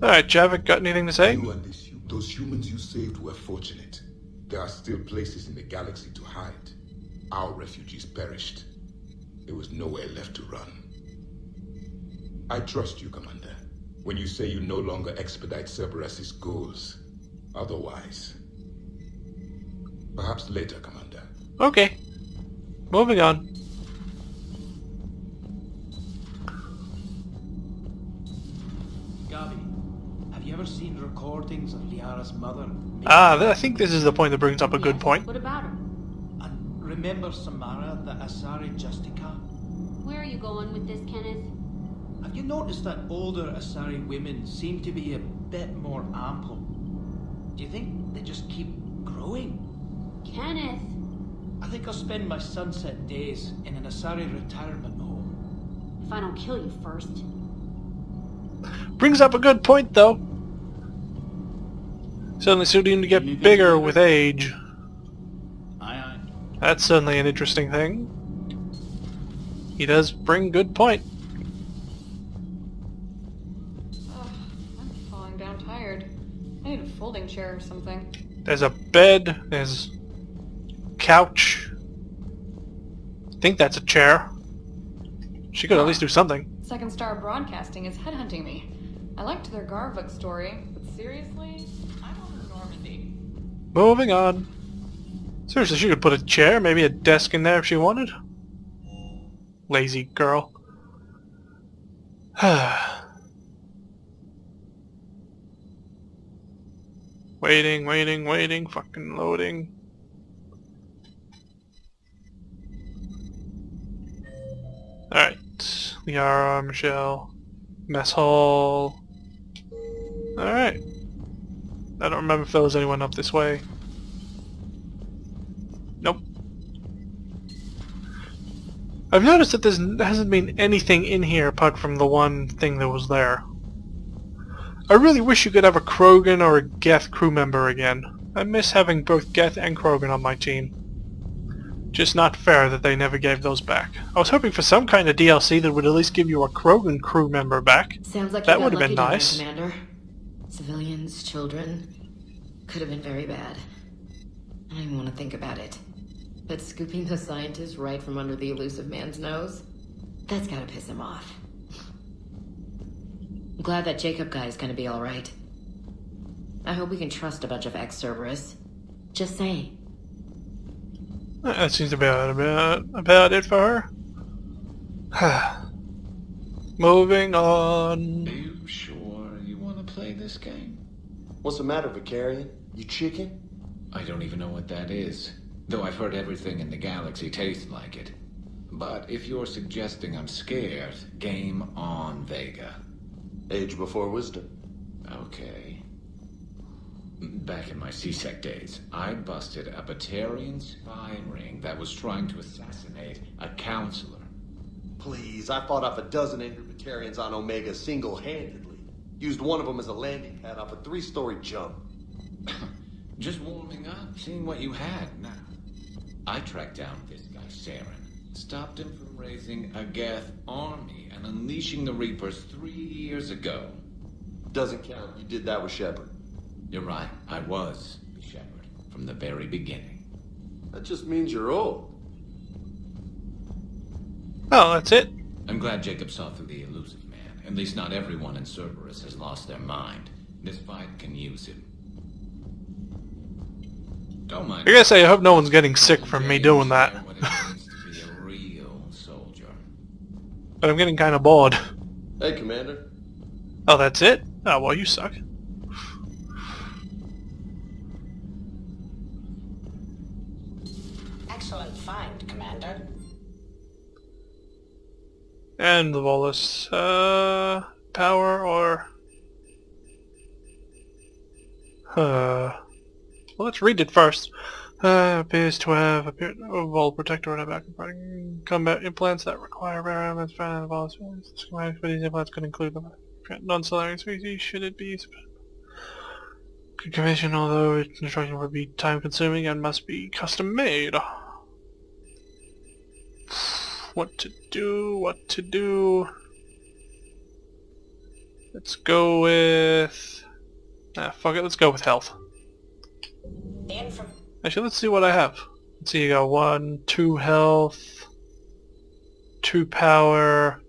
Alright, Javik, got anything to say? You and those humans you saved were fortunate. There are still places in the galaxy to hide. Our refugees perished. There was nowhere left to run. I trust you, Commander, when you say you no longer expedite Cerberus's goals. Otherwise. Perhaps later, Commander. Okay. Moving on. Gabi, have you ever seen recordings of Liara's mother? I think this is the point that brings up a good point. What about her? And remember Samara, the Asari Justica? Where are you going with this, Kenneth? Have you noticed that older Asari women seem to be a bit more ample? Do you think they just keep growing? Kenneth! I think I'll spend my sunset days in an Asari retirement home. If I don't kill you first. Brings up a good point, though. Certainly suiting to get bigger with age. Aye, aye. That's certainly an interesting thing. He does bring good point. Ugh, I'm falling down tired. I need a folding chair or something. There's a bed, there's couch. I think that's a chair. She could at least do something. Second Star Broadcasting is headhunting me. I liked their Garvik story, but seriously? I'm on Normandy. Moving on. Seriously, she could put a chair, maybe a desk in there if she wanted. Lazy girl. Waiting, fucking loading. Alright. Liara, Michelle. Mess hall. Alright. I don't remember if there was anyone up this way. Nope. I've noticed that there hasn't been anything in here apart from the one thing that was there. I really wish you could have a Krogan or a Geth crew member again. I miss having both Geth and Krogan on my team. Just not fair that they never gave those back. I was hoping for some kind of DLC that would at least give you a Krogan crew member back. Sounds like That you would got have been lucky nice. tonight, Commander. Civilians, children, could have been very bad. I don't even want to think about it. But scooping the scientists right from under the elusive man's nose? That's gotta piss him off. I'm glad that Jacob guy is gonna be alright. I hope we can trust a bunch of ex-Cerberus. Just saying. That seems about it for her. Moving on. Are you sure you want to play this game? What's the matter, Vicarian? You chicken? I don't even know what that is. Though I've heard everything in the galaxy tastes like it. But if you're suggesting I'm scared, game on, Vega. Age before wisdom. Okay. Back in my C-Sec days, I busted a Batarian spy ring that was trying to assassinate a counselor. Please, I fought off a dozen angry Batarians on Omega single-handedly. Used one of them as a landing pad off a 3-story jump. Just warming up, seeing what you had now. I tracked down this guy, Saren. Stopped him from raising a Geth army and unleashing the Reapers 3 years ago. Doesn't count. You did that with Shepard. You're right, I was Shepard from the very beginning. That just means you're old. Oh, that's it? I'm glad Jacob saw through the elusive man. At least not everyone in Cerberus has lost their mind. This fight can use him. Don't mind. I gotta say, I hope no one's getting sick from me doing that. What it means to be a real soldier. But I'm getting kind of bored. Hey, Commander. Oh, that's it? Oh, well, you suck. Excellent find, Commander. And the bolus. Power or... Well, let's read it first. Appears to have a Vol protector and a back providing combat implants that require rare elements found in the bolus. The schematics for these implants could include the non-Solarian species. Should it be good commission, although its construction would be time-consuming and must be custom-made. What to do? Let's go with... fuck it, let's go with health. Actually, let's see what I have. Let's see, you got 1, 2 health, 2 power,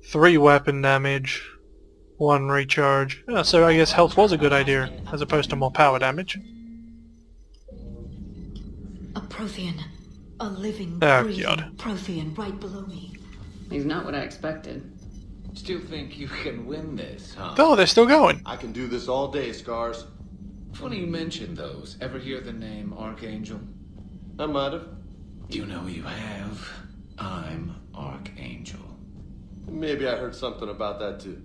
3 weapon damage, 1 recharge. Oh, so I guess health was a good idea, as opposed to more power damage. A Prothean. A living, Oh, breathing God. Prothean right below me. He's not what I expected. Still think you can win this, huh? Oh, they're still going. I can do this all day, Scars. Funny you mention those. Ever hear the name Archangel? I might have. You know you have. I'm Archangel. Maybe I heard something about that too.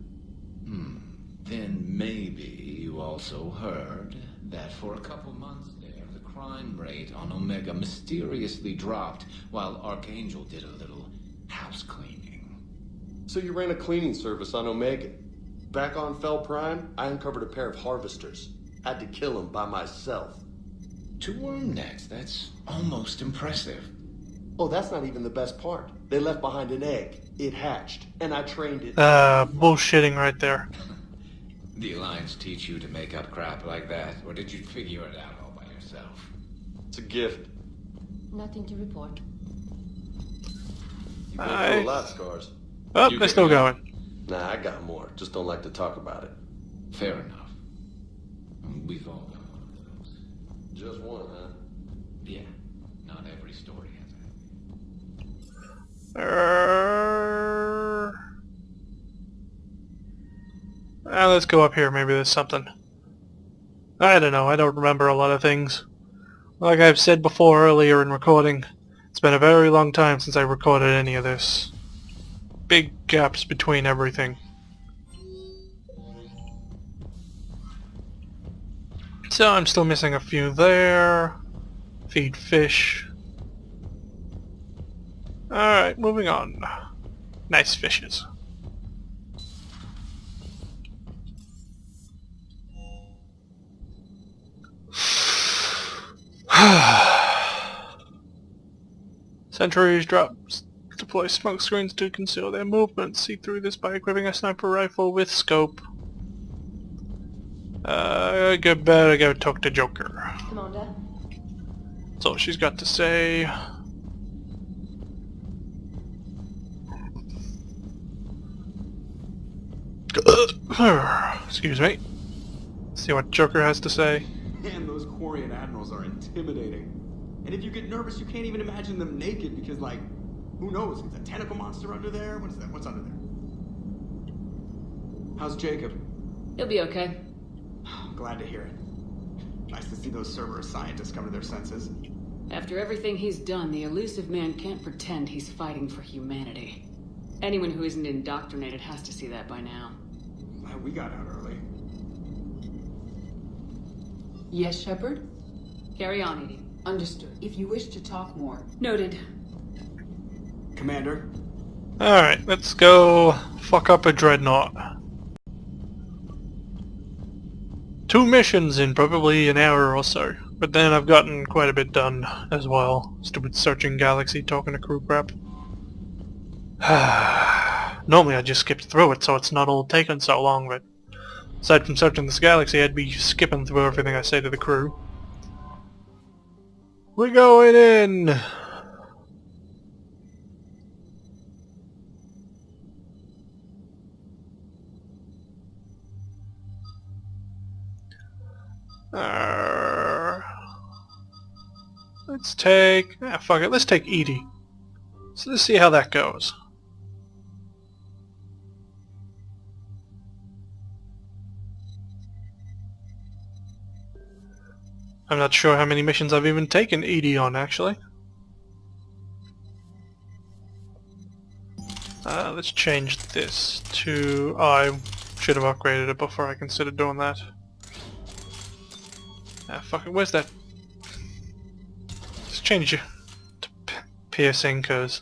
Then maybe you also heard that for a couple months there, the crime rate on Omega mysteriously dropped while Archangel did a little house cleaning. So you ran a cleaning service on Omega. Back on Fel Prime, I uncovered a pair of harvesters. Had to kill them by myself. 2 worm nets, that's almost impressive. Oh, that's not even the best part. They left behind an egg. It hatched, and I trained it. Bullshitting right there. The Alliance teach you to make up crap like that, or did you figure it out all by yourself? It's a gift. Nothing to report. You've been through a lot, Scars. Oh, You they're get still me. going. Nah, I got more. Just don't like to talk about it. Fair enough. We've all got one of those. Just one, huh? Yeah, not every story has it. Let's go up here, maybe there's something. I don't know, I don't remember a lot of things. Like I've said before earlier in recording, it's been a very long time since I recorded any of this. Big gaps between everything. So I'm still missing a few there. Feed fish. Alright, moving on. Nice fishes. Sentries drops deploy smoke screens to conceal their movement. See through this by equipping a sniper rifle with scope. Better go talk to Joker. Commander? That's all she's got to say. Excuse me. See what Joker has to say. Man, those Quarian admirals are intimidating. And if you get nervous, you can't even imagine them naked because, like, who knows? Is a tentacle monster under there? What is that? What's under there? How's Jacob? He'll be okay. Glad to hear it. Nice to see those Cerberus scientists come to their senses. After everything he's done, the elusive man can't pretend he's fighting for humanity. Anyone who isn't indoctrinated has to see that by now. Glad we got out early. Yes, Shepard? Carry on, Edie. Understood. If you wish to talk more. Noted. Commander? Alright, let's go fuck up a Dreadnought. 2 missions in probably an hour or so. But then I've gotten quite a bit done as well. Stupid searching galaxy talking to crew crap. Normally I just skipped through it so it's not all taking so long, but aside from searching this galaxy I'd be skipping through everything I say to the crew. We're going in! Let's take... fuck it, let's take Edie. So let's see how that goes. I'm not sure how many missions I've even taken Edie on, actually. Let's change this to... Oh, I should have upgraded it before I considered doing that. Fuck it, where's that? Let's change it to piercing, cause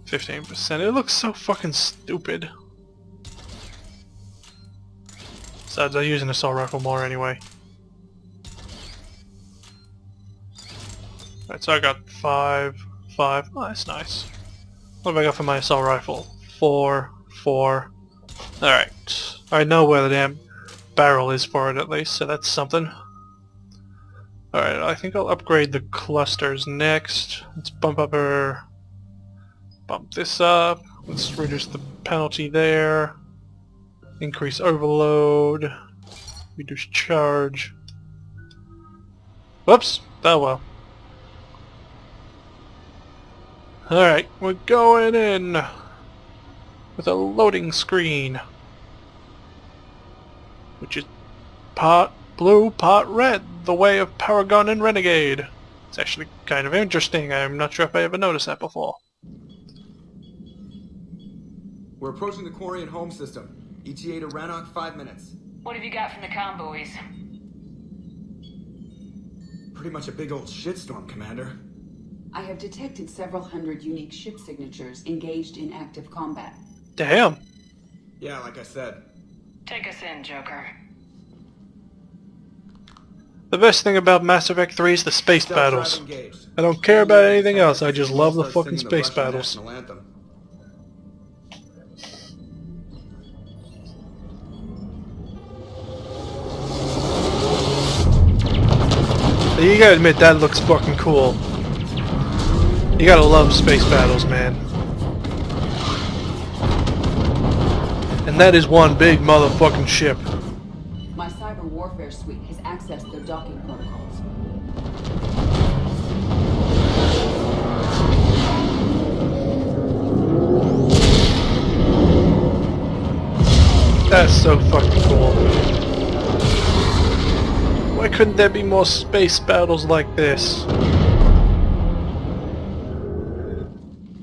15%. It looks so fucking stupid. Besides, I'm using assault rifle more anyway. Right, so I got 5. Oh, that's nice. What have I got for my assault rifle? 4, 4. Alright. I know where the damn barrel is for it at least, so that's something. Alright, I think I'll upgrade the clusters next. Let's bump this up. Let's reduce the penalty there. Increase overload. Reduce charge. Whoops! Oh well. Alright, we're going in with a loading screen, which is part blue, part red, the way of Paragon and Renegade. It's actually kind of interesting. I'm not sure if I ever noticed that before. We're approaching the Quarian home system. ETA to Rannoch, 5 minutes. What have you got from the comm buoys? Pretty much a big old shitstorm, Commander. I have detected several hundred unique ship signatures engaged in active combat. Damn. Yeah, like I said. Take us in, Joker. The best thing about Mass Effect 3 is the space battles. Engaged. I don't care about anything else, I just love the fucking space battles. You gotta admit, that looks fucking cool. You gotta love space battles, man. And that is one big motherfucking ship. My cyber warfare suite has accessed their docking protocols. That's so fucking cool. Why couldn't there be more space battles like this?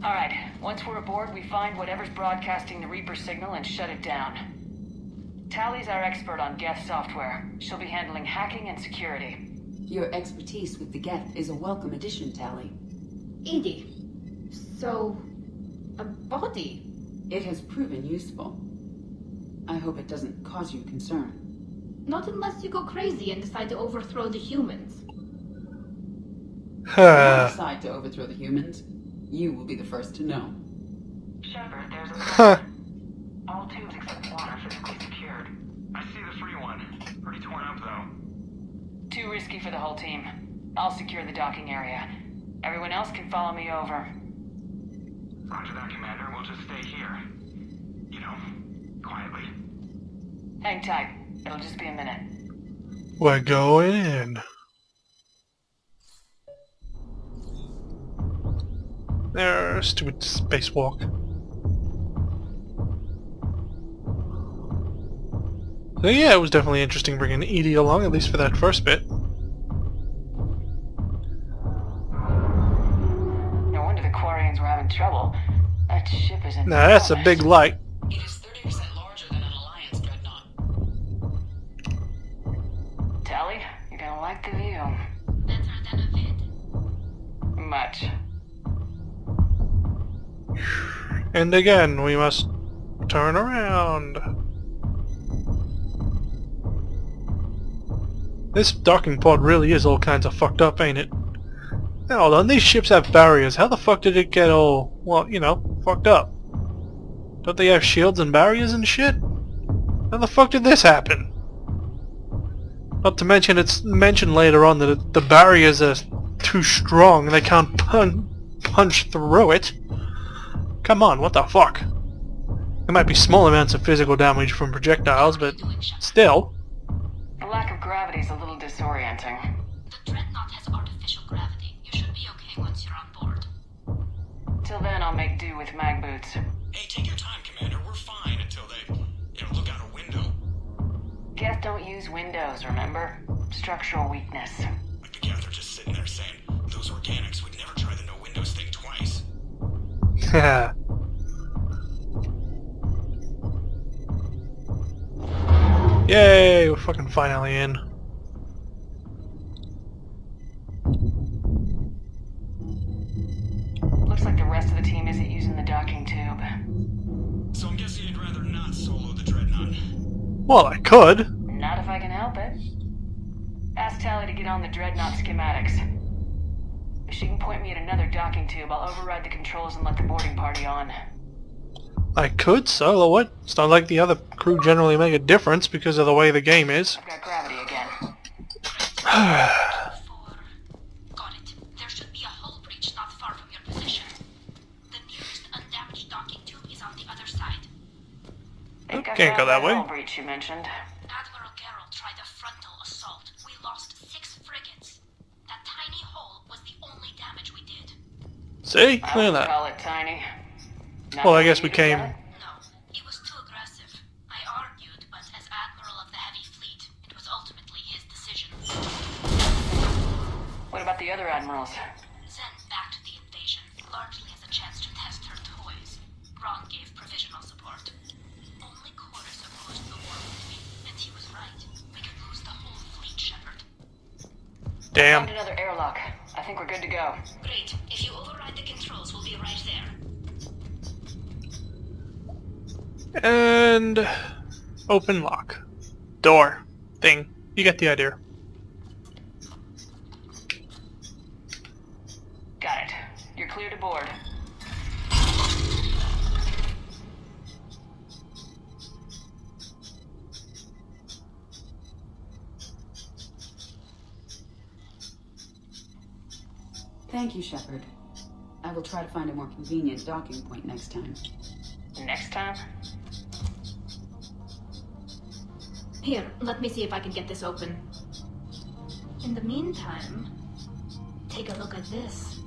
Alright, once we're aboard, we find whatever's broadcasting the Reaper signal and shut it down. Tally's our expert on Geth software. She'll be handling hacking and security. Your expertise with the Geth is a welcome addition, Tally. Edie, so... a body? It has proven useful. I hope it doesn't cause you concern. Not unless you go crazy and decide to overthrow the humans. If I decide to overthrow the humans, you will be the first to know. Shepard, there's a problem. All tubes except one are physically secured. I see the free one. Pretty torn up, though. Too risky for the whole team. I'll secure the docking area. Everyone else can follow me over. Roger that, Commander. We'll just stay here. You know, quietly. Hang tight. It'll just be a minute. We're going in. Stupid spacewalk. So yeah, it was definitely interesting bringing Edie along, at least for that first bit. No wonder the Quarians were having trouble. That ship is enormous. Now that's a big light. It is 30% larger than an Alliance Dreadnought. Tally, you're gonna like the view. Better than a vid. Much. And again, we must turn around. This docking pod really is all kinds of fucked up, ain't it? Now, hold on, these ships have barriers. How the fuck did it get all, well, you know, fucked up? Don't they have shields and barriers and shit? How the fuck did this happen? Not to mention, it's mentioned later on that the barriers are too strong and they can't punch through it. Come on, what the fuck? There might be small amounts of physical damage from projectiles, but still. The lack of gravity is a little disorienting. The Dreadnought has artificial gravity. You should be okay once you're on board. Till then, I'll make do with mag boots. Hey, take your time, Commander. We're fine until they, look out a window. Geth don't use windows, remember? Structural weakness. Like the Geth are just sitting there saying, those organics would never try the no windows thing twice. Haha. Yay, we're fucking finally in. Looks like the rest of the team isn't using the docking tube. So I'm guessing you'd rather not solo the Dreadnought. Well, I could. Not if I can help it. Ask Tally to get on the Dreadnought schematics. If she can point me at another docking tube, I'll override the controls and let the boarding party on. I could solo it. It's not like the other crew generally make a difference because of the way the game is. I've got gravity again. Got it. There should be a hull breach not far from your position. The nearest undamaged docking tube is on the other side. Can't go that way. Hull breach you mentioned. Admiral Geralt tried a frontal assault. We lost 6 frigates. That tiny hole was the only damage we did. See? I Look would at call that. it tiny. Not Well, I what guess we we came... No, he was too aggressive. I argued, but as Admiral of the Heavy Fleet, it was ultimately his decision. What about the other admirals? Zen backed the invasion, largely as a chance to test her toys. Ron gave provisional support. Only Chorus opposed the war with me, and he was right. We could lose the whole fleet, Shepard. Damn. Found another airlock. I think we're good to go. Great. If you override the controls, we'll be right there. And... open lock. Door. Thing. You get the idea. Got it. You're clear to board. Thank you, Shepard. I will try to find a more convenient docking point next time. Next time? Here, let me see if I can get this open. In the meantime, take a look at this.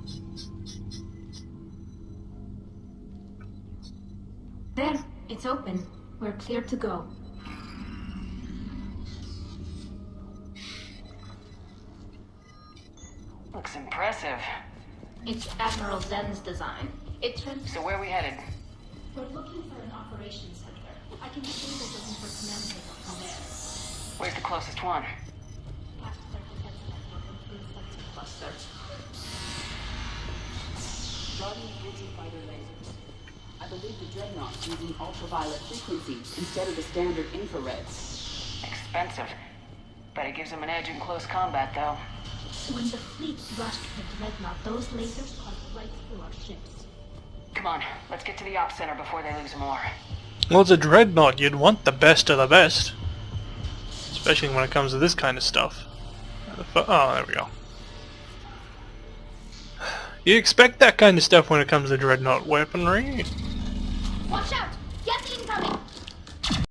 There, it's open. We're clear to go. Looks impressive. It's Admiral Zen's design. So where are we headed? We're looking for an operations center. I can disable the Reaper command table from there. Where's the closest one? Past their defense network and through sensor cluster. Starting bridging fighter lasers. I believe the Dreadnought's using ultraviolet frequencies instead of the standard infrared. Expensive. Bet it gives them an edge in close combat, though. When the fleet rushed the Dreadnought, those lasers cut right through our ships. Come on, let's get to the op center before they lose more. Well, it's a Dreadnought. You'd want the best of the best. Especially when it comes to this kind of stuff. Oh, there we go. You expect that kind of stuff when it comes to Dreadnought weaponry.